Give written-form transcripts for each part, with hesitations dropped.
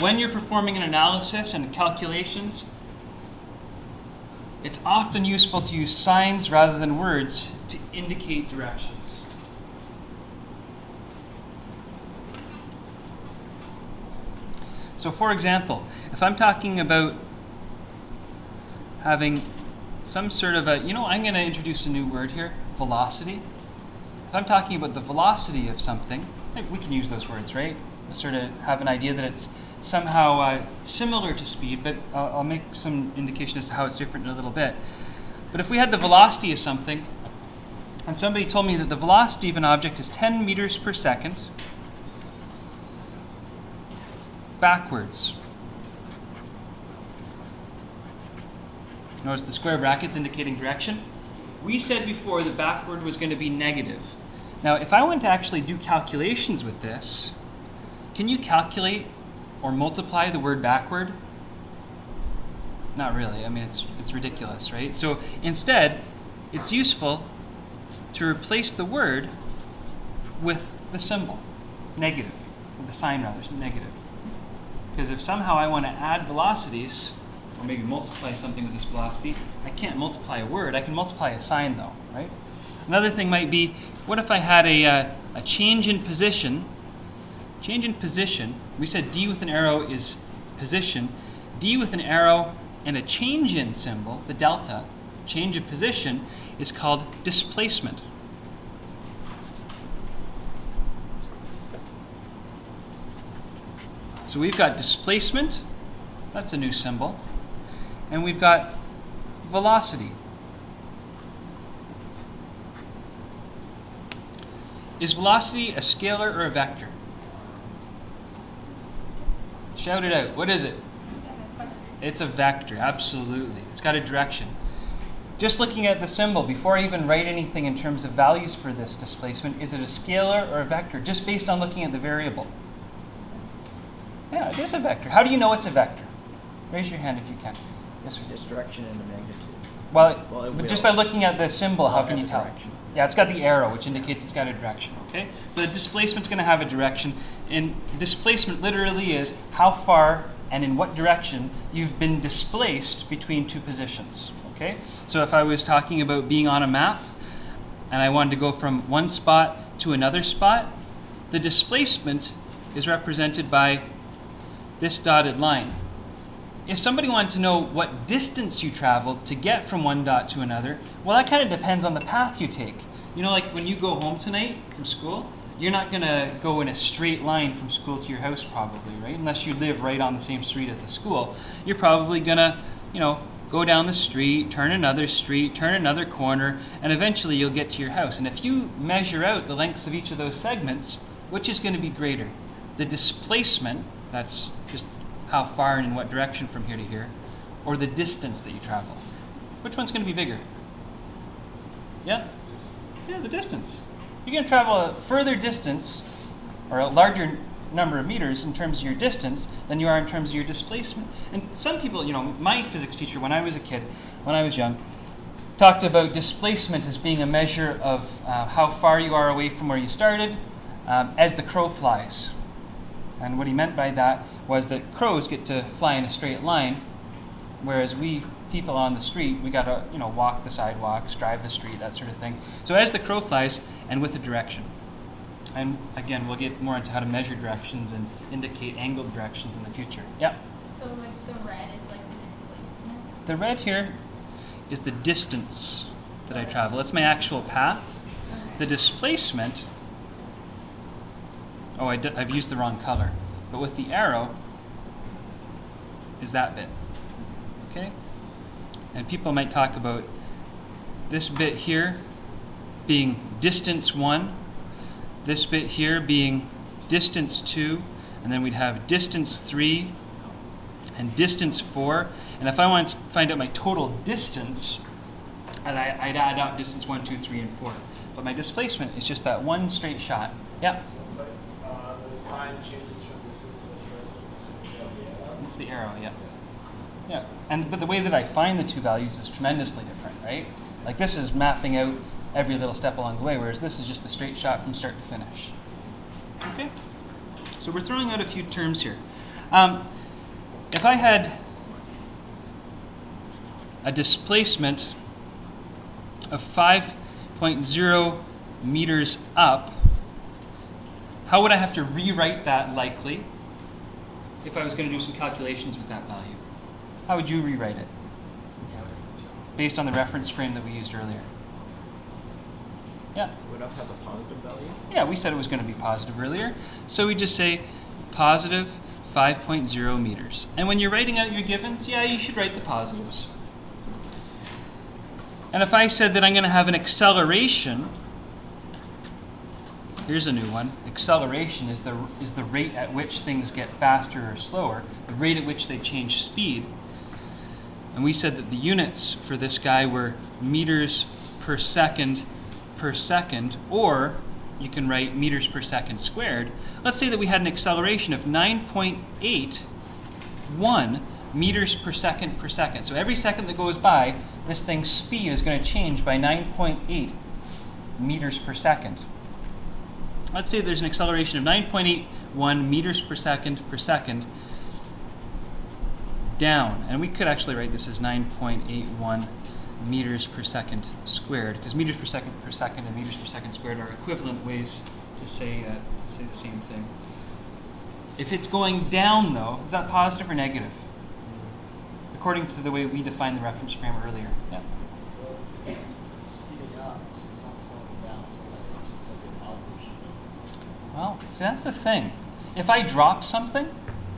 when you're performing an analysis and calculations, it's often useful to use signs rather than words to indicate directions. So for example, if I'm talking about having some sort of I'm going to introduce a new word here, velocity. If I'm talking about the velocity of something, we can use those words, right? To sort of have an idea that it's somehow similar to speed, but I'll make some indication as to how it's different in a little bit. But if we had the velocity of something, and somebody told me that the velocity of an object is 10 meters per second backwards. Notice the square brackets indicating direction. We said before that backward was going to be negative. Now, if I want to actually do calculations with this, can you calculate or multiply the word backward? Not really. I mean, it's ridiculous, right? So instead, it's useful to replace the word with the symbol, negative, with the sign rather, negative. Because if somehow I want to add velocities, or maybe multiply something with this velocity, I can't multiply a word. I can multiply a sign though, right? Another thing might be, what if I had a change in position? Change in position, we said D with an arrow is position. D with an arrow and a change in symbol, the delta, change of position, is called displacement. So we've got displacement, that's a new symbol, and we've got velocity. Is velocity a scalar or a vector? Shout it out. What is it? It's a vector, absolutely. It's got a direction. Just looking at the symbol, before I even write anything in terms of values for this displacement, is it a scalar or a vector? Just based on looking at the variable. Yeah, it is a vector. How do you know it's a vector? Raise your hand if you can. Yes, sir. Just direction and the magnitude. But just by looking at the symbol, how can you tell? Direction. Yeah, it's got the arrow, which indicates it's got a direction, okay? So the displacement's going to have a direction, and displacement literally is how far and in what direction you've been displaced between two positions, okay? So if I was talking about being on a map, and I wanted to go from one spot to another spot, the displacement is represented by this dotted line. If somebody wanted to know what distance you traveled to get from one dot to another, well, that kind of depends on the path you take. You know, like when you go home tonight from school, you're not going to go in a straight line from school to your house probably, right? Unless you live right on the same street as the school. You're probably going to, go down the street, turn another corner, and eventually you'll get to your house. And if you measure out the lengths of each of those segments, which is going to be greater? The displacement, that's just how far and in what direction from here to here, or the distance that you travel. Which one's going to be bigger? Yeah? Yeah, the distance. You're going to travel a further distance, or a larger number of meters in terms of your distance than you are in terms of your displacement. And some people, my physics teacher when I was a kid, when I was young, talked about displacement as being a measure of how far you are away from where you started as the crow flies. And what he meant by that was that crows get to fly in a straight line, whereas we people on the street, we got to walk the sidewalks, drive the street, that sort of thing. So as the crow flies, and with a direction. And again, we'll get more into how to measure directions and indicate angled directions in the future. Yeah? So like the red is like the displacement? The red here is the distance that I travel. It's my actual path. The displacement, I've used the wrong color. But with the arrow is that bit. Okay? And people might talk about this bit here being distance 1, this bit here being distance 2, and then we'd have distance 3 and distance 4. And if I wanted to find out my total distance, I'd add up distance 1, 2, 3, and 4. But my displacement is just that one straight shot. Yeah? But the sign changes from distance to distance. It's the arrow, yeah. Yeah, but the way that I find the two values is tremendously different, right? Like this is mapping out every little step along the way, whereas this is just the straight shot from start to finish. Okay? So we're throwing out a few terms here. If I had a displacement of 5.0 meters up, how would I have to rewrite that likely if I was going to do some calculations with that value? How would you rewrite it based on the reference frame that we used earlier? Yeah. Would up have a positive value? Yeah, we said it was going to be positive earlier. So we just say positive 5.0 meters. And when you're writing out your givens, yeah, you should write the positives. And if I said that I'm going to have an acceleration, here's a new one. Acceleration is the rate at which things get faster or slower, the rate at which they change speed. And we said that the units for this guy were meters per second, or you can write meters per second squared. Let's say that we had an acceleration of 9.81 meters per second. So every second that goes by, this thing's speed is going to change by 9.8 meters per second. Let's say there's an acceleration of 9.81 meters per second down. And we could actually write this as 9.81 meters per second squared, because meters per second and meters per second squared are equivalent ways to say the same thing. If it's going down, though, is that positive or negative? According to the way we defined the reference frame earlier. Yeah. Well, it's speeding up, so it's not slowing down, so that should still be a positive, shouldn't it? Well, see, that's the thing. If I drop something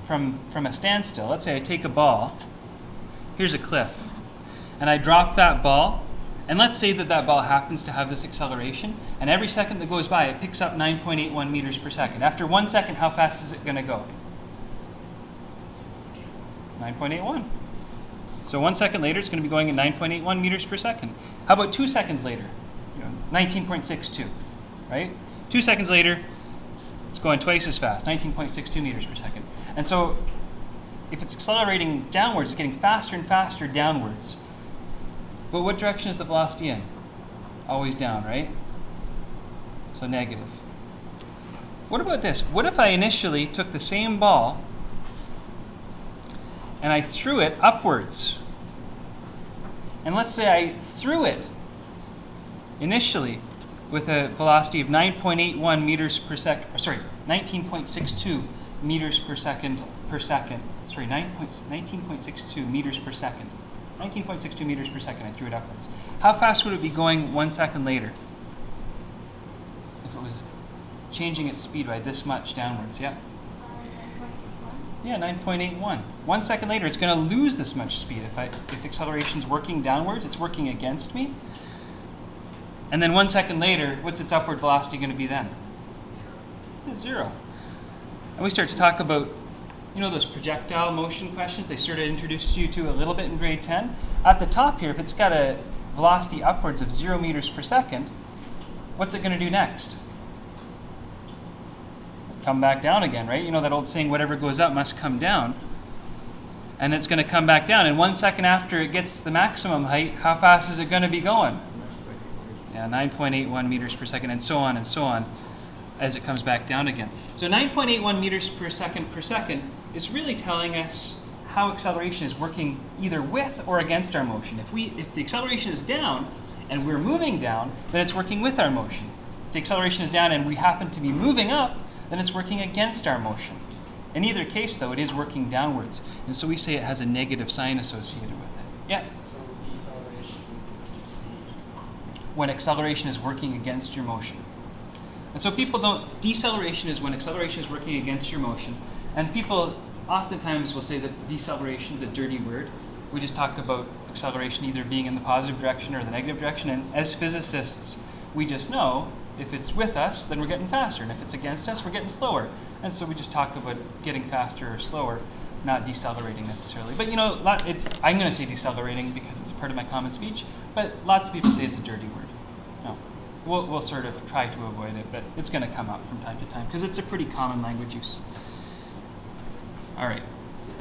from a standstill, let's say I take a ball, here's a cliff, and I drop that ball, and let's say that ball happens to have this acceleration, and every second that goes by, it picks up 9.81 meters per second. After 1 second, how fast is it going to go? 9.81. So 1 second later, it's going to be going at 9.81 meters per second. How about 2 seconds later? 19.62, right? 2 seconds later, it's going twice as fast, 19.62 meters per second. And so if it's accelerating downwards, it's getting faster and faster downwards. But what direction is the velocity in? Always down, right? So negative. What about this? What if I initially took the same ball and I threw it upwards? And let's say I threw it initially with a velocity of 9.81 meters per second, sorry, 19.62 meters per second. Sorry, 19.62 meters per second. 19.62 meters per second, I threw it upwards. How fast would it be going 1 second later? If it was changing its speed by this much downwards, yeah? 9.81. Yeah, 9.81. 1 second later, it's going to lose this much speed. If acceleration's working downwards, it's working against me. And then 1 second later, what's its upward velocity going to be then? Yeah, 0. And we start to talk about, those projectile motion questions they sort of introduced you to a little bit in grade 10. At the top here, if it's got a velocity upwards of 0 meters per second, what's it going to do next? Come back down again, right? You know that old saying, whatever goes up must come down. And it's going to come back down. And 1 second after it gets to the maximum height, how fast is it going to be going? Yeah, 9.81 meters per second, and so on as it comes back down again. So 9.81 meters per second is really telling us how acceleration is working either with or against our motion. If the acceleration is down and we're moving down, then it's working with our motion. If the acceleration is down and we happen to be moving up, then it's working against our motion. In either case, though, it is working downwards. And so we say it has a negative sign associated with it. Yeah? So deceleration would just be When acceleration is working against your motion. And so deceleration is when acceleration is working against your motion. And people oftentimes will say that deceleration is a dirty word. We just talk about acceleration either being in the positive direction or the negative direction. And as physicists, we just know if it's with us, then we're getting faster. And if it's against us, we're getting slower. And so we just talk about getting faster or slower, not decelerating necessarily. But I'm going to say decelerating because it's a part of my common speech. But lots of people say it's a dirty word. No. We'll sort of try to avoid it, but it's going to come up from time to time because it's a pretty common language use. All right.